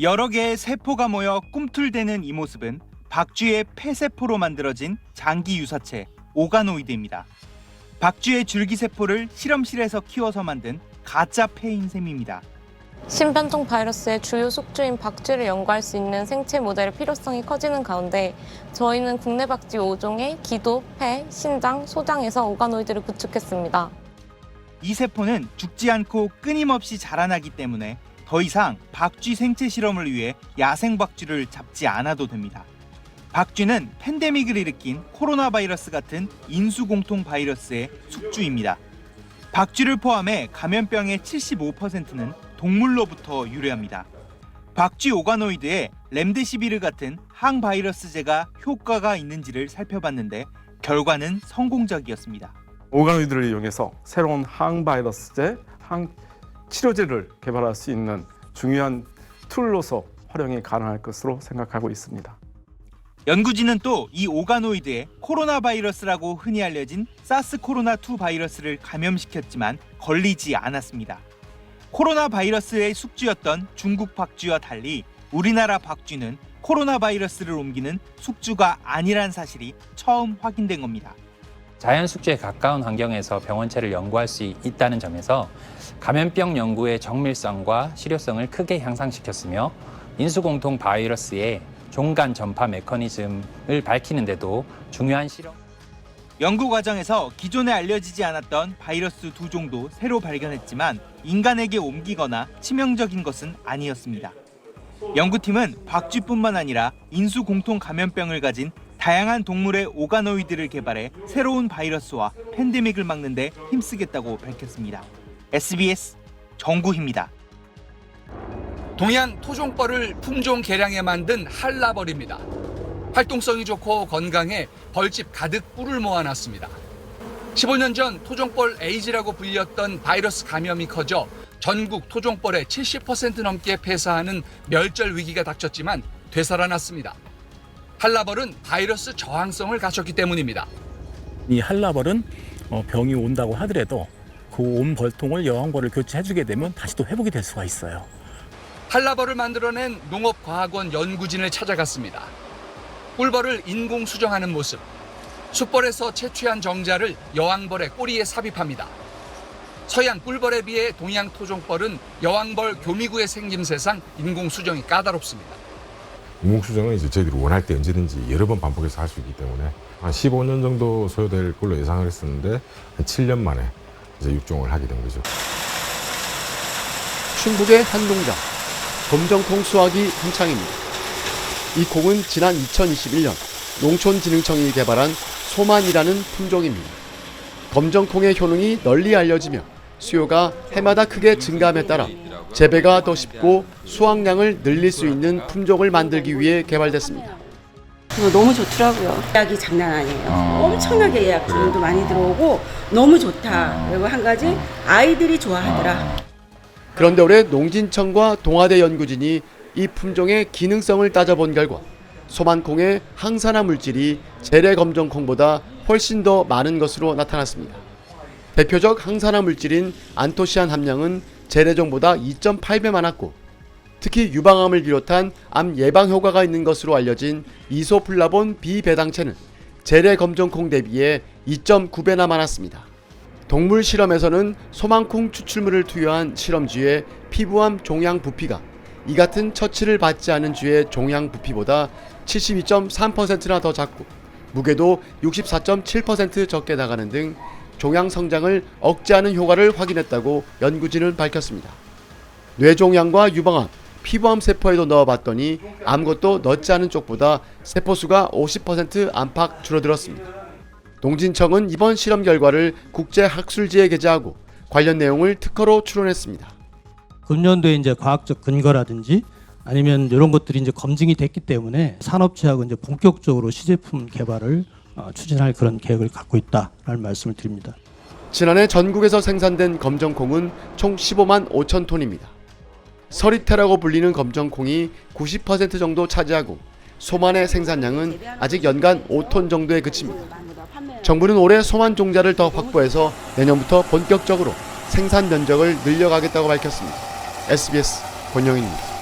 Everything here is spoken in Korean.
여러 개의 세포가 모여 꿈틀대는 이 모습은 박쥐의 폐세포로 만들어진 장기 유사체 오가노이드입니다. 박쥐의 줄기세포를 실험실에서 키워서 만든 가짜 폐인 셈입니다. 신변종 바이러스의 주요 숙주인 박쥐를 연구할 수 있는 생체 모델의 필요성이 커지는 가운데 저희는 국내 박쥐 5종의 기도, 폐, 신장, 소장에서 오가노이드를 구축했습니다. 이 세포는 죽지 않고 끊임없이 자라나기 때문에 더 이상 박쥐 생체 실험을 위해 야생 박쥐를 잡지 않아도 됩니다. 박쥐는 팬데믹을 일으킨 코로나 바이러스 같은 인수공통 바이러스의 숙주입니다. 박쥐를 포함해 감염병의 75%는 동물로부터 유래합니다. 박쥐 오가노이드에 렘데시비르 같은 항바이러스제가 효과가 있는지를 살펴봤는데 결과는 성공적이었습니다. 오가노이드를 이용해서 새로운 항바이러스제, 항치료제를 개발할 수 있는 중요한 툴로서 활용이 가능할 것으로 생각하고 있습니다. 연구진은 또 이 오가노이드에 코로나 바이러스라고 흔히 알려진 사스 코로나2 바이러스를 감염시켰지만 걸리지 않았습니다. 코로나 바이러스의 숙주였던 중국 박쥐와 달리 우리나라 박쥐는 코로나 바이러스를 옮기는 숙주가 아니란 사실이 처음 확인된 겁니다. 자연 숙주에 가까운 환경에서 병원체를 연구할 수 있다는 점에서 감염병 연구의 정밀성과 실효성을 크게 향상시켰으며 인수공통 바이러스의 종간 전파 메커니즘을 밝히는 데도 중요한 실험. 연구 과정에서 기존에 알려지지 않았던 바이러스 2종도 새로 발견했지만 인간에게 옮기거나 치명적인 것은 아니었습니다. 연구팀은 박쥐뿐만 아니라 인수공통 감염병을 가진 다양한 동물의 오가노이드를 개발해 새로운 바이러스와 팬데믹을 막는 데 힘쓰겠다고 밝혔습니다. SBS 정구희입니다. 동양 토종벌을 품종 개량해 만든 한라벌입니다. 활동성이 좋고 건강해 벌집 가득 꿀을 모아놨습니다. 15년 전 토종벌 에이즈라고 불렸던 바이러스 감염이 커져 전국 토종벌의 70% 넘게 폐사하는 멸절 위기가 닥쳤지만 되살아났습니다. 한라벌은 바이러스 저항성을 갖췄기 때문입니다. 이 한라벌은 병이 온다고 하더라도 그 온 벌통을 여왕벌을 교체해주게 되면 다시 또 회복이 될 수가 있어요. 한라벌을 만들어낸 농업과학원 연구진을 찾아갔습니다. 꿀벌을 인공 수정하는 모습, 숯벌에서 채취한 정자를 여왕벌의 꼬리에 삽입합니다. 서양 꿀벌에 비해 동양 토종벌은 여왕벌 교미구의 생김새상 인공 수정이 까다롭습니다. 인공 수정은 이제 저희들이 원할 때 언제든지 여러 번 반복해서 할 수 있기 때문에 한 15년 정도 소요될 걸로 예상을 했었는데 한 7년 만에 이제 육종을 하게 된 거죠. 충북의 한 농장, 검정콩 수확이 한창입니다. 이 콩은 지난 2021년 농촌진흥청이 개발한 소만이라는 품종입니다. 검정콩의 효능이 널리 알려지며 수요가 해마다 크게 증가함에 따라 재배가 더 쉽고 수확량을 늘릴 수 있는 품종을 만들기 위해 개발됐습니다. 너무 좋더라고요. 예약이 장난 아니에요. 엄청나게 예약 주문도 많이 들어오고 너무 좋다. 그리고 한 가지 아이들이 좋아하더라. 그런데 올해 농진청과 동아대 연구진이 이 품종의 기능성을 따져본 결과 소만콩의 항산화 물질이 재래검정콩보다 훨씬 더 많은 것으로 나타났습니다. 대표적 항산화 물질인 안토시안 함량은 재래종보다 2.8배 많았고 특히 유방암을 비롯한 암 예방 효과가 있는 것으로 알려진 이소플라본 비배당체는 재래검정콩 대비해 2.9배나 많았습니다. 동물 실험에서는 소만콩 추출물을 투여한 실험쥐의 피부암 종양 부피가 이 같은 처치를 받지 않은 쥐의 종양 부피보다 72.3%나 더 작고 무게도 64.7% 적게 나가는 등 종양 성장을 억제하는 효과를 확인했다고 연구진은 밝혔습니다. 뇌종양과 유방암, 피부암 세포에도 넣어봤더니 아무것도 넣지 않은 쪽보다 세포수가 50% 안팎 줄어들었습니다. 농진청은 이번 실험 결과를 국제학술지에 게재하고 관련 내용을 특허로 출원했습니다. 금년도에 이제 과학적 근거라든지 아니면 이런 것들이 이제 검증이 됐기 때문에 산업체하고 이제 본격적으로 시제품 개발을 추진할 그런 계획을 갖고 있다라는 말씀을 드립니다. 지난해 전국에서 생산된 검정콩은 총 15만 5천 톤입니다. 서리태라고 불리는 검정콩이 90% 정도 차지하고 소만의 생산량은 아직 연간 5톤 정도에 그칩니다. 정부는 올해 소만 종자를 더 확보해서 내년부터 본격적으로 생산 면적을 늘려가겠다고 밝혔습니다. SBS 권영희입니다.